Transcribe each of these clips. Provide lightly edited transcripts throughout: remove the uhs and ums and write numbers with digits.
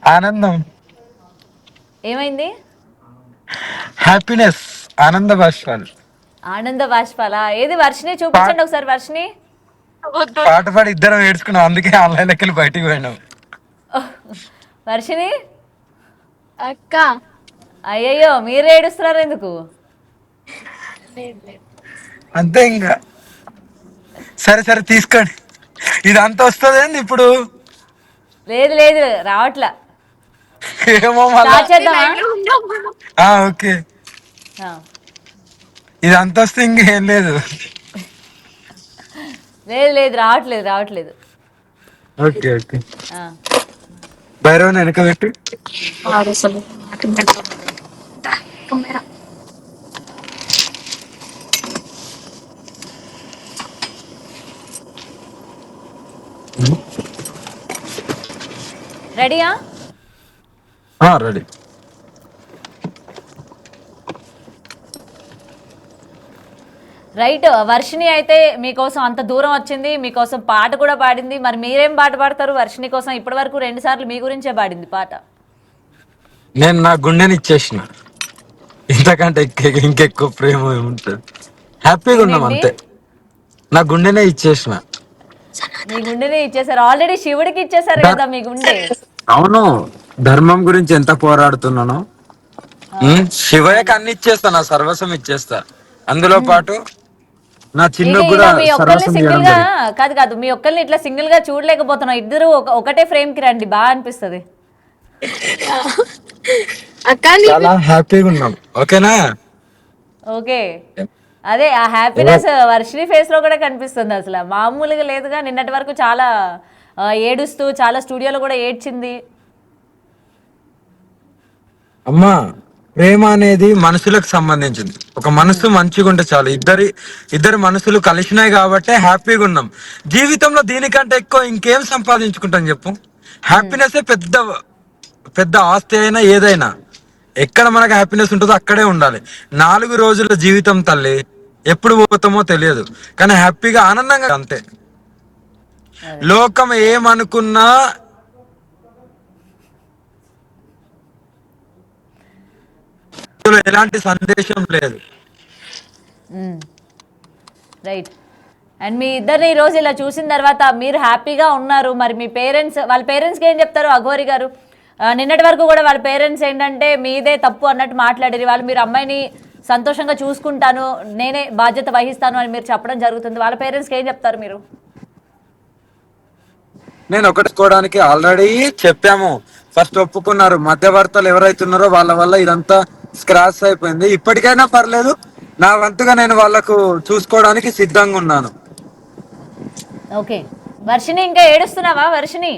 ఆనందం. ఏమైంది? హ్యాపీనెస్. ఆనంద బాష్పాలు. ఆనంద బాష్పాలా? ఏది వర్షిని పాట చూపించండి ఒకసారి వర్షిని. పాట పాడి ఇద్దరం ఏడ్చుకున్నాం, అందుకే ఆన్లైన్ లెక్కలు బయటికి పోయినాం. వర్షిని, అక్క. అయ్యయ్యో మీరు ఏడుస్తున్నారు ఎందుకు? అంతే ఇంకా. సరే సరే తీసుకోండి. ఇదంతా వస్తుంది ఇప్పుడు. లేదు లేదు రావట్లా. ఏమో మళ్ళా. స్టార్ట్ చేద్దామా? ఓకే. ఆ. ఇదంతా వస్తే ఇంకేం లేదు. లేదు లేదు రావట్లేదు రావట్లేదు. Okay okay. ఆ. భైరవన్ వెనక పెట్టు. రెడీయా? రెడీ. రైట్. వర్షిని అయితే మీకోసం అంత దూరం వచ్చింది, మీకోసం పాట కూడా పాడింది. మరి మీరేం పాట పాడతారు వర్షిని కోసం? ఇప్పటి వరకు 2 సార్లు మీ గురించే పాడింది పాట. నేను నా గుండెని ఇచ్చేసిన. ఇంతకంటే ఇంకెక్కువ ప్రేమ ఏముంటుంది. హ్యాపీగా ఉన్నాం ఏంటండి? అంతే. నా గుండెనే ఇచ్చేసిన. మీ గుండెని ఇచ్చేసారు ఆల్రెడీ, శివుడికి ఇచ్చేసారు కదా మీ గుండె. అవును. ధర్మం గురించి ఎంత పోరాడుతున్నానో. శివయ్యకి అన్ని ఇచ్చేస్తా, నా సర్వస్వం ఇచ్చేస్తా. అందులో పాటు నా చిన్న కూడా ఇలా మీ ఒక్కరిని సర్వస్వం సింగిల్ ఇవ్వడం గా జరిగింది. కాదు కాదు, మీ ఒక్కరిని ఇట్లా సింగిల్ గా చూడలేకపోతున్నాం. ఇద్దరు ఒకటే ఫ్రేమ్ కి రండి, బాగా అనిపిస్తుంది. అక్క చాలా హ్యాపీగా ఉన్నాం. ఓకేనా? ఓకే. అదే ఆ హ్యాపీనెస్ వర్షిని ఫేస్ లో కూడా కనిపిస్తుంది. అసలు మామూలుగా లేదుగా. నిన్నటి వరకు చాలా ఏడుస్తూ, చాలా స్టూడియోలో కూడా ఏడ్చింది. అమ్మా, ప్రేమ అనేది మనుషులకు సంబంధించింది. ఒక మనసు మంచిగా ఉంటే చాలు. ఇద్దరు మనసులు కలిసినాయి కాబట్టే హ్యాపీగా ఉన్నాం. జీవితంలో దీనికంటే ఎక్కువ ఇంకేం సంపాదించుకుంటాం చెప్పు. హ్యాపీనెస్ పెద్ద పెద్ద ఆస్తి అయినా ఏదైనా. ఎక్కడ మనకు హ్యాపీనెస్ ఉంటుందో అక్కడే ఉండాలి. 4 రోజుల జీవితం తల్లి, ఎప్పుడు పోతామో తెలియదు. కానీ హ్యాపీగా ఆనందంగా అంతే. అదే. లోకం ఏమనుకున్నా ఇందులో ఎలాంటి సందేశం లేదు. రైట్. అండ్ మీ ఇద్దరిని ఈ రోజు ఇలా చూసిన తర్వాత మీరు హ్యాపీగా ఉన్నారు. మరి మీ పేరెంట్స్, వాళ్ళ పేరెంట్స్కి ఏం చెప్తారు అఘోరి గారు? నిన్నటి వరకు కూడా వాళ్ళ పేరెంట్స్ ఏంటంటే మీదే తప్పు అన్నట్టు మాట్లాడారు. వాళ్ళు మీరు అమ్మాయిని సంతోషంగా చూసుకుంటాను, నేనే బాధ్యత వహిస్తాను అని మీరు చెప్పడం జరుగుతుంది. వాళ్ళ పేరెంట్స్కి ఏం చెప్తారు మీరు? నేను ఒకటికోవడానికి ఆల్రెడీ చెప్పాము. ఫస్ట్ ఒప్పుకున్నారు. మధ్యవర్తలు ఎవరైతున్నారో వాళ్ళ వల్ల ఇదంతా స్క్రాచ్ అయిపోయింది. ఇప్పటికైనా పర్లేదు, నా వంతుగా నేను వాళ్ళకు చూసుకోవడానికి సిద్ధంగా ఉన్నాను. ఓకే. వర్షిని, ఇంకా ఏడుస్తున్నావా వర్షిని?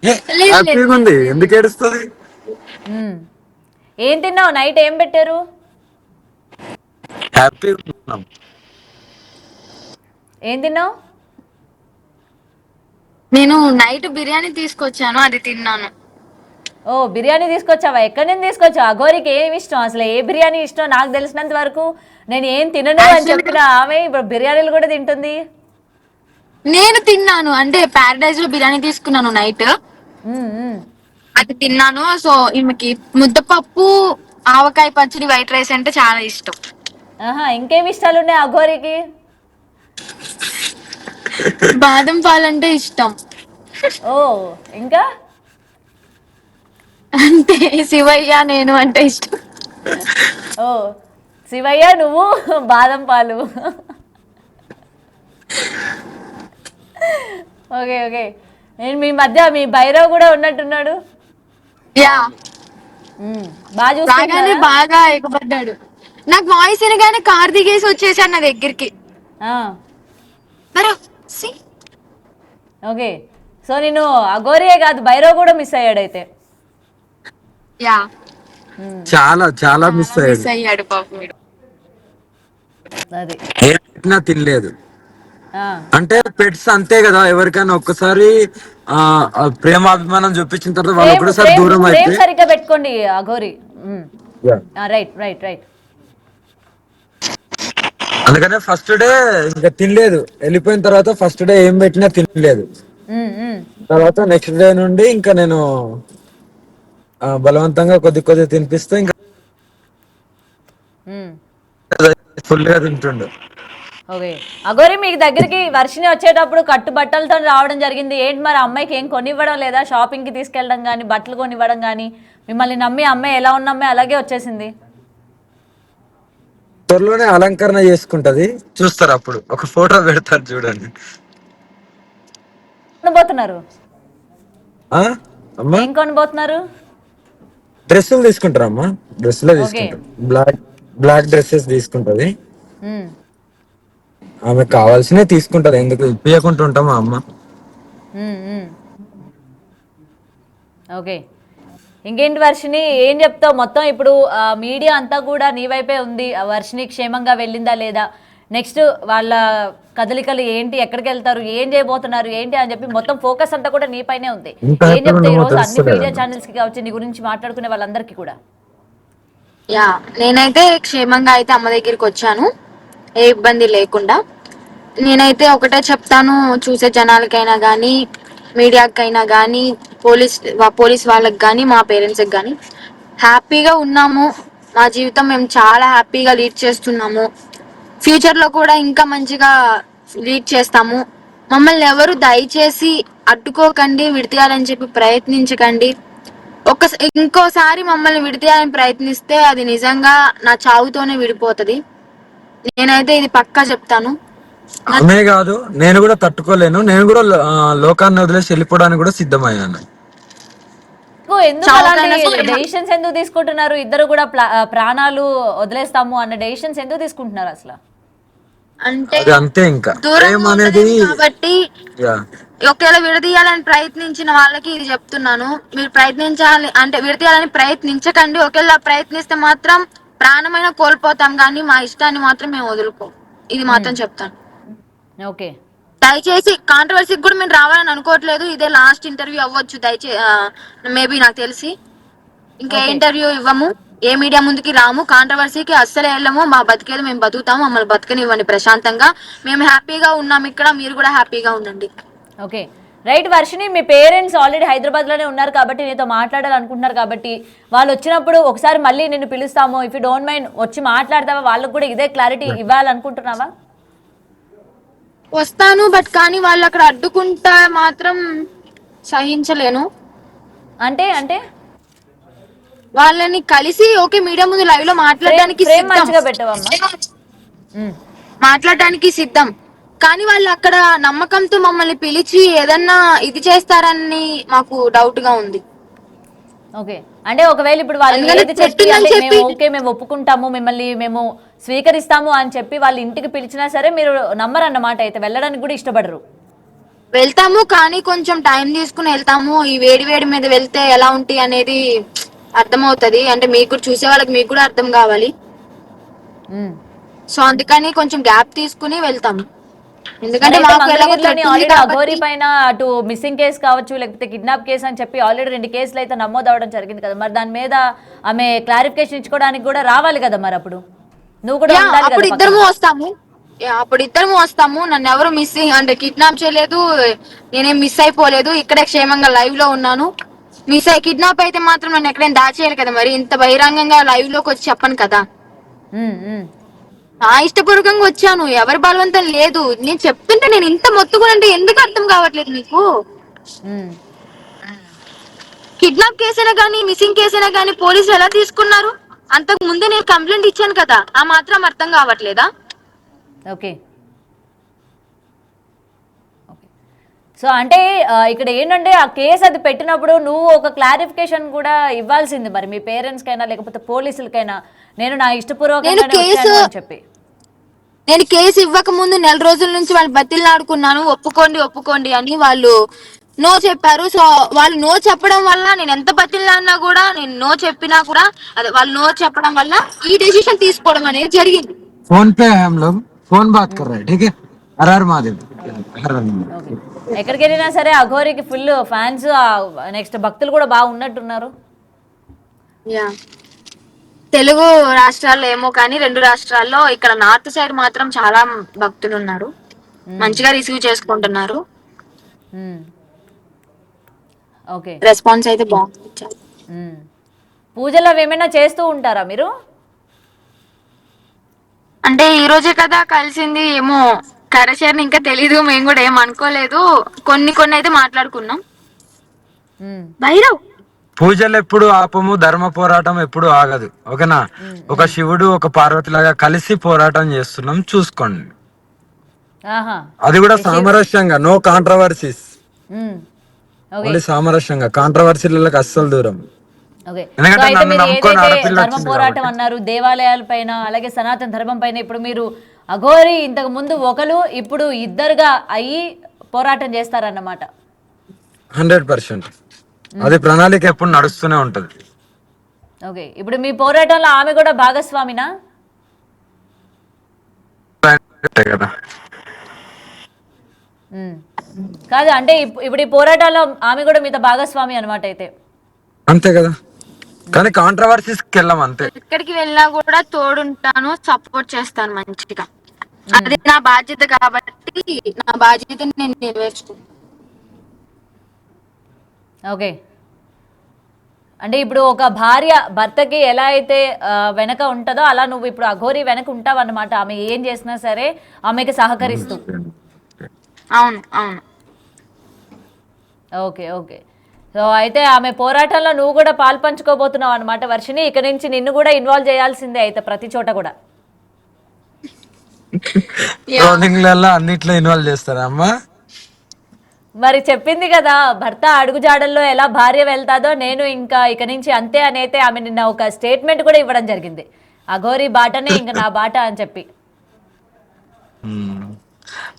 హ్యాపీగా ఉంది, ఎందుకు ఏడుస్తుంది? ఏం తిన్నావు? నైట్ ఏం పెట్టారు? హ్యాపీగా ఉన్నాం. ఏం తిన్నావు? నేను నైట్ బిర్యానీ తీసుకొచ్చాను, అది తిన్నాను. ఓ, బిర్యానీ తీసుకొచ్చావా? ఎక్కడి నుంచి తీసుకొచ్చావు? అఘోరికి ఏమి ఇష్టం అసలు? ఏ బిర్యానీ ఇష్టం? నాకు తెలిసినంత వరకు నేను ఏం తినను అని చెప్పిన ఆమె ఇప్పుడు బిర్యానీలు కూడా తింటుంది. నేను తిన్నాను, అంటే ప్యారడైజ్ లో బిర్యానీ తీసుకున్నాను నైట్, అది తిన్నాను. సో ఈమెకి ముద్దపప్పు, ఆవకాయ పచ్చడి, వైట్ రైస్ అంటే చాలా ఇష్టం. ఆహా, ఇంకేమి ఇష్టాలు ఉన్నాయి అఘోరికి? బాదం పాలంటే ఇష్టం. ఓ, ఇంకా? అంటే శివయ్య, నేను అంటే ఇష్టం. ఓ, శివయ్య, నువ్వు, బాదం పాలు. Okay okay. నేను మీ మధ్య మీ భైరవ్ కూడా ఉన్నట్టున్నాడు. యా, బాగా రాగానే చూసుకుంటున్నారా? బాగా ఎగబడ్డాడు. నాకు వాయిస్ వినగానే కార్ దిగేసి వచ్చేసాడు నా దగ్గరికి. ఓకే. సో నేను అఘోరియే కాదు, భైరవ్ కూడా మిస్ అయ్యాడు అయితే. యా, చాలా చాలా మిస్ అయ్యాడు పాపం. అది ఏం తినలేదు. ఆ, అంటే పెట్స్ అంతే కదా, ఎవరికైనా ఒక్కసారి ప్రేమ అభిమానం చూపించిన తర్వాత వాళ్ళు ఫ్రేమ్ ఒకసారి ఫ్రేమ్ దూరం ఫ్రేమ్ అయితే. సరిగ్గా పెట్టుకోండి అఘోరి. Right right right. అందుకనే ఫస్ట్ డే ఇంకా తినలేదు. వెళ్ళిపోయిన తర్వాత ఫస్ట్ డే ఏం పెట్టినా తినలేదు. తర్వాత నెక్స్ట్ డే నుండి ఇంకా నేను బలవంతంగా కొద్ది కొద్ది తినిపిస్తే ఇంకా ఉమ్. ఫుల్ గా తింటుండు. ఓకే. అగోరి మీకు దగ్గరికి వర్షిని వచ్చేటప్పుడు కట్టు బట్టలతో రావడం జరిగింది. ఏంటి మరి అమ్మాయికి ఏం కొనివ్వడం లేదా? షాపింగ్కి తీసుకెళ్ళడం కానీ, బట్టలు కొనివ్వడం కానీ, మిమ్మల్ని నమ్మి అమ్మాయి ఎలా ఉన్న అమ్మాయి అలాగే వచ్చేసింది. త్వరలోనే అలంకరణ చేసుకుంటది, చూస్తారు అప్పుడు ఒక ఫోటో పెడతారు చూడండి. కొనబోతున్నారు? ఆ అమ్మా ఏం కొనబోతున్నారు? డ్రెస్సులు తీసుకుంటారమ్మా, డ్రెస్సులే ఓకే. తీసుకుంటారు. బ్లాక్ బ్లాక్ డ్రెస్సెస్ తీసుకుంటది. ఉమ్. ఆమెకు కావాల్సినవి తీసుకుంటది, ఎందుకు ఇప్పియకుండా ఉంటామా అమ్మ. ఉమ్, ఉమ్. ఓకే. ఇంకేంటి వర్షిని, ఏం చెప్తావు? మొత్తం ఇప్పుడు మీడియా అంతా కూడా నీ వైపే ఉంది. ఆ వర్షిని క్షేమంగా వెళ్ళిందా లేదా, నెక్స్ట్ వాళ్ళ కదలికలు ఏంటి, ఎక్కడికి వెళ్తారు, ఏం చేయబోతున్నారు ఏంటి అని చెప్పి మొత్తం ఫోకస్ అంతా కూడా నీపైనే ఉంది. ఇంకా ఏం ఎక్కడ చెప్తావు ఉండమో ఈరోజు అన్ని మీడియా తెలుస్తలేదమ్మా. ఛానల్స్కి కావచ్చు, నీ గురించి మాట్లాడుకునే వాళ్ళందరికీ కూడా? యా, నేనైతే క్షేమంగా అయితే అమ్మ దగ్గరికి వచ్చాను, ఏ ఇబ్బంది లేకుండా. నేనైతే ఒకటే చెప్తాను, చూసే జనాలకైనా కానీ, మీడియాకైనా కానీ, పోలీస్ వాళ్ళకి కానీ, మా పేరెంట్స్కి కానీ, హ్యాపీగా ఉన్నాము. మా జీవితం మేము చాలా హ్యాపీగా లీడ్ చేస్తున్నాము. ఫ్యూచర్ లో కూడా ఇంకా మంచిగా లీడ్ చేస్తాము. మమ్మల్ని ఎవరు దయచేసి అడ్డుకోకండి, విడతీయాలని చెప్పి ప్రయత్నించకండి. ఇంకోసారి మమ్మల్ని విడతీయాలని ప్రయత్నిస్తే అది నిజంగా నా చావుతోనే విడిపోతది. నేనైతే ఇది పక్కా చెప్తాను. ఆమె కాదు, నేను కూడా తట్టుకోలేను. నేను కూడా లోకాన్ని వదిలేసి వెళ్ళిపోవడానికి కూడా సిద్ధమయ్యాను. ఎందుకు అలాంటి డెసిషన్స్ ఎందుకు తీసుకుంటున్నారు? ఇద్దరు కూడా ప్రాణాలు వదిలేస్తాము అన్న డెసిషన్స్ ఎందుకు తీసుకుంటున్నారు అసలు? అంటే అది అంతే, ఇంకా ప్రేమ దూరంగా అనేది. ఉండలేము కాబట్టి, యా. ఒకవేళ విడదీయాలని ప్రయత్నించిన వాళ్ళకి ఇది చెప్తున్నాను, మీరు ప్రయత్నించాలి అంటే విడదీయాలని ప్రయత్నించకండి. ఒకవేళ ప్రయత్నిస్తే మాత్రం ప్రాణమైన కోల్పోతాం, కానీ మా ఇష్టాన్ని మాత్రం మేము వదులుకోం. ఇది మాత్రం చెప్తాను. ఓకే. దయచేసి కాంట్రవర్సీకి కూడా మేము రావాలని అనుకోవట్లేదు. ఇదే లాస్ట్ ఇంటర్వ్యూ అవ్వచ్చు, దయచేసి మేబీ నాకు తెలిసి ఇంకా ఇంటర్వ్యూ ఇవ్వము, ఏ మీడియా ముందుకి రాము, కాంట్రవర్సీకి అస్సలే వెళ్ళము. మా బతికేది మేము బతుకుతాము, మమ్మల్ని బతకనివ్వండి ప్రశాంతంగా. మేము హ్యాపీగా ఉన్నాం ఇక్కడ, మీరు కూడా హ్యాపీగా ఉండండి. Okay, right. వర్షిని, మీ పేరెంట్స్ ఆల్రెడీ హైదరాబాద్లోనే ఉన్నారు కాబట్టి, నీతో మాట్లాడాలనుకుంటున్నారు కాబట్టి, వాళ్ళు వచ్చినప్పుడు ఒకసారి మళ్ళీ నిన్ను పిలుస్తాము, ఇఫ్ యూ డోంట్ మైండ్ వచ్చి మాట్లాడతావా? వాళ్ళకు కూడా ఇదే క్లారిటీ ఇవ్వాలనుకుంటున్నావా? వస్తాను, బట్ కానీ వాళ్ళు అక్కడ అడ్డుకుంటా మాత్రం సహించలేను. అంటే అంటే వాళ్ళని కలిసి ఓకే మీడియా ముందు లైవ్ లో మాట్లాడడానికి ఫ్రేమ్ మంచిగా పెట్టవమ్మా. మాట్లాడడానికి సిద్ధం, కానీ వాళ్ళు అక్కడ నమ్మకంతో మమ్మల్ని పిలిచి ఏదన్నా ఇది చేస్తారని మాకు డౌట్ గా ఉంది. ఓకే, అంటే ఒకవేళ ఇప్పుడు వాళ్ళు అందుకని ఏది చెప్పి చెప్పిందని అంటే చెప్పి మేము ఓకే మేము ఒప్పుకుంటాము, మిమ్మల్ని మేము స్వీకరిస్తాము అని చెప్పి వాళ్ళ ఇంటికి పిలిచినా సరే మీరు నమ్మరన్నమాట, అయితే వెళ్ళడానికి కూడా ఇష్టపడరు. వెళ్తాము, కానీ కొంచెం టైం తీసుకుని వెళ్తాము. ఈ వేడి వేడి మీద వెళ్తే ఎలా ఉంటాయి అనేది అర్థమవుతది. అంటే మీకు చూసే వాళ్ళకి మీకు కూడా అర్థం కావాలి. సో అందుకని కొంచెం గ్యాప్ తీసుకుని వెళ్తాము, ఎందుకంటే మాకు ఎలాగో threat ఉంది ఆల్రెడీ కాబట్టి. అఘోరి పైన అటు మిస్సింగ్ కేసు కావచ్చు, లేకపోతే కిడ్నాప్ కేసు అని చెప్పి ఆల్రెడీ 2 కేసులు అయితే నమోదు అవడం జరిగింది కదా, మరి దాని మీద ఆమె క్లారిఫికేషన్ ఇచ్చుకోవడానికి కూడా రావాలి కదా, మరి అప్పుడు నువ్వు కూడా ఉండాలి అప్పుడు కదా ఇద్దరము పక్కన. వస్తాము. అప్పుడు ఇద్దరము వస్తాము. నన్ను ఎవరు అంటే కిడ్నాప్ చేయలేదు, నేనేం మిస్ అయిపోలేదు, ఇక్కడే క్షేమంగా లైవ్ లో ఉన్నాను. కిడ్నాప్ అయితే మాత్రం నన్ను ఎక్కడైనా దాచేయాలి కదా, మరి ఇంత బహిరంగంగా లైవ్ లోకి వచ్చి చెప్పను కదా. ఇష్టపూర్వకంగా వచ్చాను, ఎవరి బలవంతం లేదు. నేను చెప్తుంటే నేను ఇంత మొత్తుకునంటే ఎందుకు అర్థం కావట్లేదు నీకు? కిడ్నాప్ కేసైనా కానీ, మిస్సింగ్ కేసైనా కానీ పోలీసులు ఎలా తీసుకున్నారు? అంతకు ముందే నేను కంప్లైంట్ ఇచ్చాను కదా, ఆ మాత్రం అర్థం కావట్లేదా? ఓకే. సో అంటే ఇక్కడ ఏంటంటే ఆ కేసు అది పెట్టినప్పుడు నువ్వు ఒక క్లారిఫికేషన్ కూడా ఇవ్వాల్సింది మరి మీ పేరెంట్స్కైనా లేకపోతే పోలీసులకైనా, నేను నా ఇష్టపూర్వకంగానే వచ్చాను అని చెప్పి. నేను కేసు ఇవ్వక ముందు 4 రోజుల నుంచి వాళ్ళు బతిలాడుకున్నాను, ఒప్పుకోండి ఒప్పుకోండి అని. వాళ్ళు నో చెప్పారు. సో వాళ్ళు నో చెప్పడం వల్ల నేను ఎంత బతిలాడినా కూడా, నేను నో చెప్పినా కూడా, అదే వాళ్ళు నో చెప్పడం వల్ల ఈ డెసిషన్ తీసుకోవడం అనేది జరిగింది. ఫోన్ పే हम लोग फोन बात कर रहे हैं, ठीक है? हर हर महादेव, हर हर महादेव. ఎక్కడికి వెళ్ళినా సరే అఘోరికి ఫుల్ ఫ్యాన్స్, నెక్స్ట్ భక్తులు కూడా బాగా ఉన్నట్టున్నారు. తెలుగు రాష్ట్రాల్లో ఏమో కానీ 2 రాష్ట్రాల్లో ఇక్కడ నార్త్ సైడ్ మాత్రం చాలా భక్తులు ఉన్నారు, మంచిగా రిసీవ్ చేసుకుంటున్నారు. ఓకే, రెస్పాన్స్ అయితే బాగుంది. మ్మ్. పూజలు అవి ఏమైనా చేస్తూ ఉంటారా మీరు? అంటే ఈ రోజే కదా కలిసింది, ఏమో కరచేరని ఇంకా తెలీదు, మేము కూడా ఏం అనుకోలేదు. కొన్ని కొన్ని అయితే మాట్లాడుకున్నాం. మ్మ్. భైరవ్ పూజలు ఎప్పుడు ఆపము, ధర్మ పోరాటం ఎప్పుడు ఆగదు. ఓకేనా? ఒక శివుడు ఒక పార్వతి లాగా కలిసి పోరాటం చేస్తున్నాం, చూసుకోండి. ఆహా. అది కూడా సామరస్యంగా, నో కాంట్రవర్సీస్. మ్మ్. ఓకే. ఓన్లీ సామరస్యంగా, కాంట్రవర్సీలకు అస్సలు దూరం. ఓకే. సో ఎందుకంటే అయితే నన్ను మీరు నమ్ముకొని ఏదైతే ఆడపిల్ల ధర్మ వచ్చింది పోరాటం కాబట్టి. అన్నారు, దేవాలయాల పైన అలాగే సనాతన ధర్మం పైన, ఇప్పుడు మీరు అఘోరి ఇంతకు ముందు ఒకరు ఇప్పుడు ఇద్దరుగా అయ్యి పోరాటం చేస్తారన్నమాట. 100%. అది ప్రణాళిక ఎప్పుడు నడుస్తూనే ఉంటది. ఓకే. ఇప్పుడు మీ పోరాటంలో ఆమె కూడా భాగస్వామినా? అంతే కదా. మ్మ్. కాదు అంటే ఇప్పుడు ఈ పోరాటాల్లో ఆమె కూడా మీతో భాగస్వామి అనమాట అయితే. అంతే కదా, కానీ కాంట్రవర్సీస్కి వెళ్ళాం అంతే. ఎక్కడికి వెళ్ళినా కూడా తోడుంటాను, సపోర్ట్ చేస్తాను మంచిగా. అది నా బాధ్యత కాబట్టి నా బాధ్యతని నేను నెరవేర్చుకుంటాను. ఓకే. అంటే ఇప్పుడు ఒక భార్య భర్తకి ఎలా అయితే వెనక ఉంటుందో అలా నువ్వు ఇప్పుడు అఘోరి వెనక ఉంటావు అన్నమాట. ఆమె ఏం చేసినా సరే ఆమెకి సహకరిస్తూ. అవును అవును. ఓకే. ఓకే. సో అయితే ఆమె పోరాటంలో నువ్వు కూడా పాలు పంచుకోబోతున్నావు అనమాట వర్షిని. ఇక నుంచి నిన్ను కూడా ఇన్వాల్వ్ చేయాల్సిందే అయితే ప్రతి చోట కూడా. ట్రోలింగ్లలో అన్నిట్లో ఇన్వాల్వ్ చేస్తారా అమ్మా? మరి చెప్పింది కదా భర్త అడుగుజాడల్లో ఎలా భార్య వెళ్తాదో నేను ఇంకా ఇక నుంచి అంతే అని అయితే ఆమె నిన్న ఒక స్టేట్మెంట్ కూడా ఇవ్వడం జరిగింది. అఘోరి బాటనే ఇంకా నా బాట అని చెప్పి.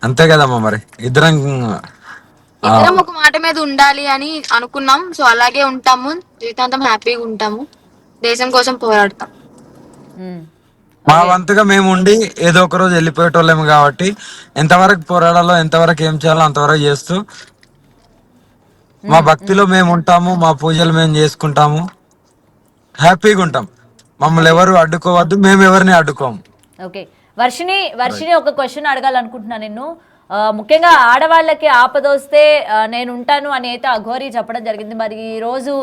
అంతే కదమ్మా, మరి ఇద్దరం ఇద్దరం ఒక మాట మీద ఉండాలి అని అనుకున్నాం. సో అలాగే ఉంటాము, జీవితాంతం హ్యాపీగా ఉంటాము, దేశం కోసం పోరాడతాం. మ్మ్. మా వంతుగా మేము ఉండి ఏదో ఒక రోజు వెళ్ళిపోయేటోళ్ళేము కాబట్టి ఎంతవరకు పోరాడాలో, ఎంతవరకు ఏం చేయాలో అంతవరకు చేస్తూ మా భక్తిలో మేము ఉంటాము, మా పూజలు మేము చేసుకుంటాము, హ్యాపీగా ఉంటాం. మమ్మల్ని ఎవరు అడ్డుకోవద్దు, మేము ఎవరిని అడ్డుకోము. ఓకే. వర్షిని ఒక క్వశ్చన్ అడగాలనుకుంటున్నా నిన్ను. ముఖ్యంగా ఆడవాళ్ళకి ఆపదొస్తే నేను ఉంటాను అని అయితే అఘోరి చెప్పడం జరిగింది. మరి ఈ రోజు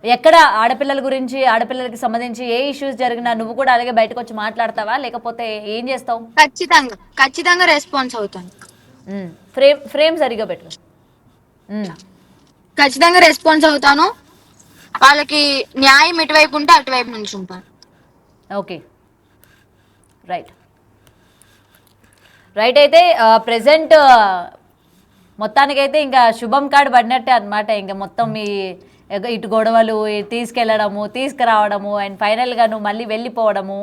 ఎక్కడ ఆడపిల్లల గురించి, ఆడపిల్లలకి సంబంధించి ఏ ఇష్యూస్ జరిగినా నువ్వు కూడా అలాగే బయటకు వచ్చి మాట్లాడతావా, లేకపోతే ఏం చేస్తావు? ఖచ్చితంగా ఖచ్చితంగా రెస్పాన్స్ అవుతాను. ఫ్రేమ్ సరిగా పెట్టు. ఖచ్చితంగా రెస్పాన్స్ అవుతాను. వాళ్ళకి న్యాయం ఎటువైపు ఉంటే అటువైపు నుంచి ఉంటాను. ఓకే. రైట్. రైట్. అయితే ప్రెసెంట్ మొత్తానికైతే ఇంకా శుభం కార్డు పడినట్టే అనమాట. ఇంకా మొత్తం మీ ఇటు గొడవలు, తీసుకెళ్లడము, తీసుకురావడము, అండ్ ఫైనల్గా నువ్వు మళ్ళీ వెళ్ళిపోవడము.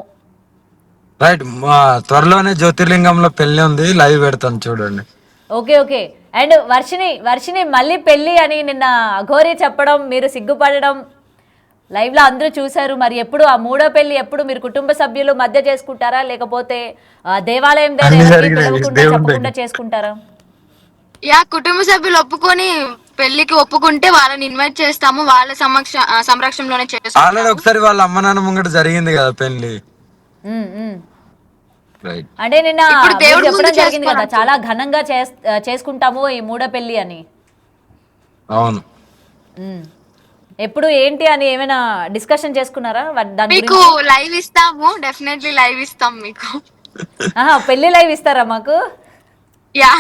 రైట్. మా త్వరలోనే జ్యోతిర్లింగంలో పెళ్లి ఉంది, లైవ్ పెడతాను చూడండి. ఓకే. ఓకే. అండ్ వర్షిని మళ్ళీ పెళ్ళి అని నిన్న అఘోరి చెప్పడం, మీరు సిగ్గుపడడం లైవ్లో అందరూ చూశారు. మరి ఎప్పుడు ఆ మూడో పెళ్లి ఎప్పుడు మీరు కుటుంబ సభ్యులు మధ్య చేసుకుంటారా, లేకపోతే దేవాలయం చెప్పకుండా చేసుకుంటారా? యా, కుటుంబ సభ్యులు ఒప్పుకొని పెళ్లికి ఒప్పుకుంటే వాళ్ళని ఇన్వైట్ చేస్తాము, వాళ్ళ సంరక్షణలోనే చేస్తాము. ఆల్రెడీ ఒకసారి వాళ్ళ అమ్మ నాన్న ముంగట జరిగింది కదా పెళ్లి. అంటే నిన్న దేవుడు చెప్పడం జరిగింది కదా చాలా ఘనంగా చేసుకుంటాము ఈ మూడో పెళ్లి అని. అవును. ఎప్పుడు ఏంటి అని ఏమైనా డిస్కషన్ చేసుకున్నారా? మీకు లైవ్ ఇస్తాము, డెఫినెట్లీ లైవ్ ఇస్తాం మీకు. పెళ్లి లైవ్ ఇస్తారా మాకు? యా.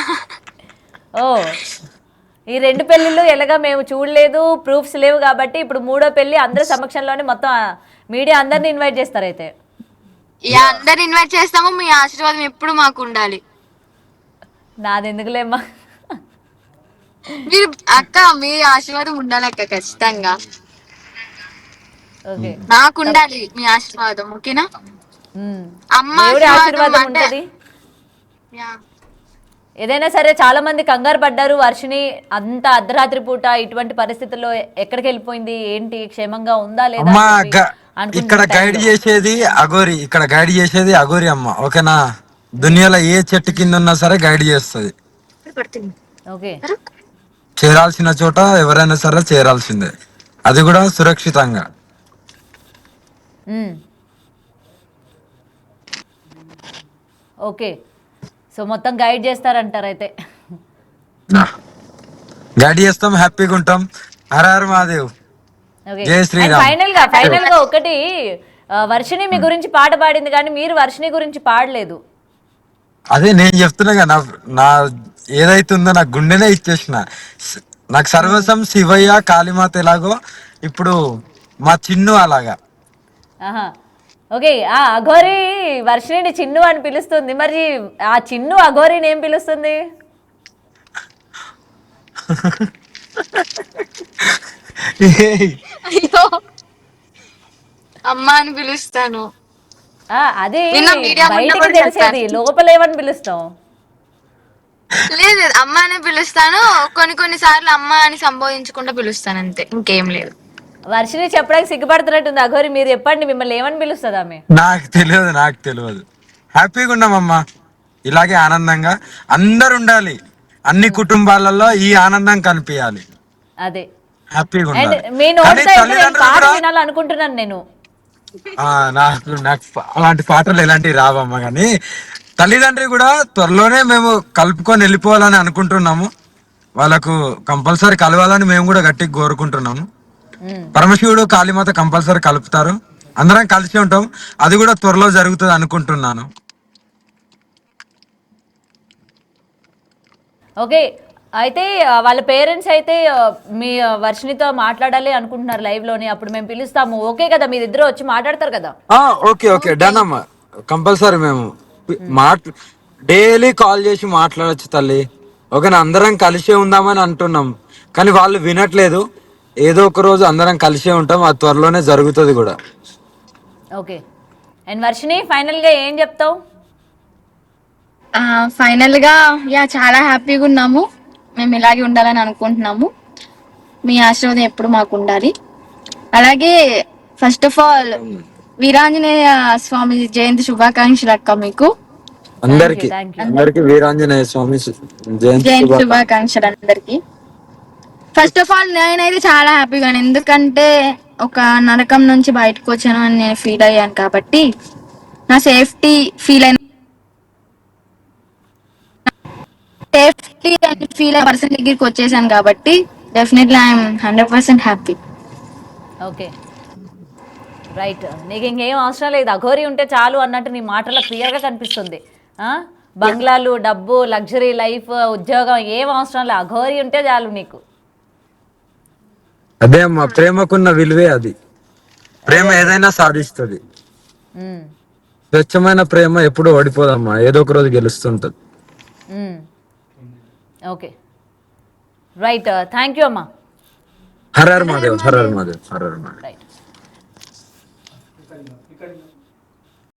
ఓ, ఈ రెండు పెళ్లిళ్ళు ఎలాగా మేము చూడలేదు, ప్రూఫ్స్ లేవు కాబట్టి ఇప్పుడు మూడో పెళ్లి అందరి సమక్షంలోనే మొత్తం మీడియా అందరిని ఇన్వైట్ చేస్తారు అయితే. యా, అందరిని ఇన్వైట్ చేస్తాము. మీ ఆశీర్వాదం ఎప్పుడు మాకు ఉండాలి. నాది ఎందుకులేమ్మా. మీరు అక్క, మీ ఆశీర్వాదం ఉండాలి అక్క, ఖచ్చితంగా. ఓకే. నాకు ఉండాలి మీ ఆశీర్వాదం, ఓకేనా? అమ్మ ఆశీర్వాదం ఉంటది. ఏదైనా సరే చాలా మంది కంగారు పడ్డారు. వర్షిని అంత అర్ధరాత్రి పూట ఇటువంటి పరిస్థితుల్లో ఎక్కడికి వెళ్ళిపోయింది, ఏంటి, క్షేమంగా ఉందా లేదా? ఇక్కడ గైడ్ చేసేది అఘోరి, ఇక్కడ గైడ్ చేసేది అఘోరి అమ్మ, ఓకేనా? దునియాలో ఏ చెట్టు కింద ఉన్నా సరే గైడ్ చేస్తుంది. ఓకే. చేరాల్సిన చోట ఎవరైనా సరే చేరాల్సిందే, అది కూడా సురక్షితంగా. ఓకే. సో మొత్తం గైడ్ చేస్తారంటారు అయితే. గైడ్ చేస్తాం, హ్యాపీగా ఉంటాం. హర హర మహాదేవ్. ఓకే. జై అండ్ శ్రీరామ్. ఫైనల్ గా ఒకటి, వర్షిని మీ గురించి పాట పాడింది కానీ మీరు వర్షిని గురించి పాడలేదు. అదే నేను చెప్తున్నా కదా, నా ఏదైతే ఉందో నా గుండెనే ఇచ్చేసిన. నాకు సర్వసం శివయ్య కాళీమాత ఎలాగో ఇప్పుడు మా చిన్ను అలాగా. ఆహా, ఓకే. ఆ అఘోరి వర్షిని చిన్ను అని పిలుస్తుంది, మరి ఆ చిన్ను అఘోరిని ఏం పిలుస్తుంది? ఏయ్, అయ్యో, అమ్మ అని పిలుస్తాను. అది నిన్న మీడియా ముందు బయటికి కూడా తెలిసేది, చెప్పాను. లోపల ఏమని పిలుస్తాం? లేదు లేదు, అమ్మ అనే పిలుస్తాను. కొన్ని సార్లు అమ్మ అని సంబోధించకుండా పిలుస్తాను, అంతే, ఇంకేం లేదు. వర్షిని చెప్పడానికి సిగ్గుపడుతున్నట్టుంది అఘోరి, మీరు చెప్పండి, మిమ్మల్ని ఏమని పిలుస్తుంది ఆమె? నాకు తెలియదు. హ్యాపీగా ఉన్నామమ్మా, ఇలాగే ఆనందంగా అందరు ఉండాలి. అన్ని కుటుంబాలలో ఈ ఆనందం కనిపించాలి, అదే. హ్యాపీగా అండ్ ఉండాలి. మీ కానీ నోటితో అయితే నేను తల్లిదండ్రులు పాట కూడా వినాలనుకుంటున్నాను నేను. నాకు అలాంటి పాటలు ఎలాంటివి రావమ్మా, కానీ తల్లిదండ్రి కూడా త్వరలోనే మేము కలుపుకొని వెళ్ళిపోవాలని అనుకుంటున్నాము. వాళ్ళకు కంపల్సరీ కలవాలని మేము కూడా గట్టిగా కోరుకుంటున్నాము. మ్మ్. పరమశివుడు కాళీమాత కంపల్సరీ కలుపుతారు, అందరం కలిసి ఉంటాం. అది కూడా త్వరలో జరుగుతుంది అనుకుంటున్నాను. ఓకే. అయితే వాళ్ళ పేరెంట్స్ అయితే మీ వర్షినితో మాట్లాడాలి అనుకుంటున్నారు లైవ్ లోని, అప్పుడు మేము పిలుస్తాము, ఓకే కదా? మీరిద్దరు వచ్చి మాట్లాడతారు కదా? ఓకే డన్ అమ్మా, కంపల్సరీ మేము మాట్ డైలీ కాల్ చేసి మాట్లాడొచ్చు తల్లి. ఓకేనా, అందరం కలిసే ఉందామని అంటున్నాం, కానీ వాళ్ళు వినట్లేదు. ఏదో ఒక రోజు అందరం కలిసే ఉంటాం, అది త్వరలోనే జరుగుతుంది కూడా. ఓకే. అండ్ వర్షిని ఫైనల్ గా ఏం చెప్తావు? ఫైనల్ గా చాలా హ్యాపీగా ఉన్నాము. మేము ఇలాగే ఉండాలని అనుకుంటున్నాము. మీ ఆశీర్వాదం ఎప్పుడు మాకు ఉండాలి. అలాగే first of all Veeranjaneya Swamy జయంతి శుభాకాంక్షలు అక్క. మీకు అందరికి థ్యాంక్ యూ. అందరికి వీరాంజనేయ స్వామి జయంతి జయంతి శుభాకాంక్షలు. శుభాకాంక్షలు అందరికి. ఫస్ట్ ఆఫ్ ఆల్ నేనైతే చాలా హ్యాపీగా, ఎందుకంటే ఒక నరకం నుంచి బయటకు వచ్చాను అని నేను ఫీల్ అయ్యాను కాబట్టి, నా సేఫ్టీ ఫీల్ అయిన సేఫ్టీ అండ్ ఫీల్ అయిన పర్సన్ దగ్గరికి వచ్చేసాను కాబట్టి definitely I'm 100% happy. Okay, right. నీకు ఇంకేం అవసరం లేదు, అఘోరి ఉంటే చాలు అన్నట్టు నీ మాటల్లో క్లియర్గా కనిపిస్తుంది. ఆ? బంగ్లాలు, డబ్బు, లగ్జరీ లైఫ్, ఉద్యోగం ఏం అవసరం లేదు, అఘోరి ఉంటే చాలు నీకు. అదే అమ్మా, ప్రేమకున్న విలువే అది. ప్రేమ ఏదైనా సాధిస్తుంది. మ్మ్. స్వచ్ఛమైన ప్రేమ ఎప్పుడూ ఓడిపోదమ్మా, ఏదో ఒక రోజు గెలుస్తుంటది. మ్మ్. Okay, right. థ్యాంక్ యూ అమ్మా. హర హర మహాదేవ్, హర హర మహాదేవ్, హర హర మహాదేవ్. రైట్.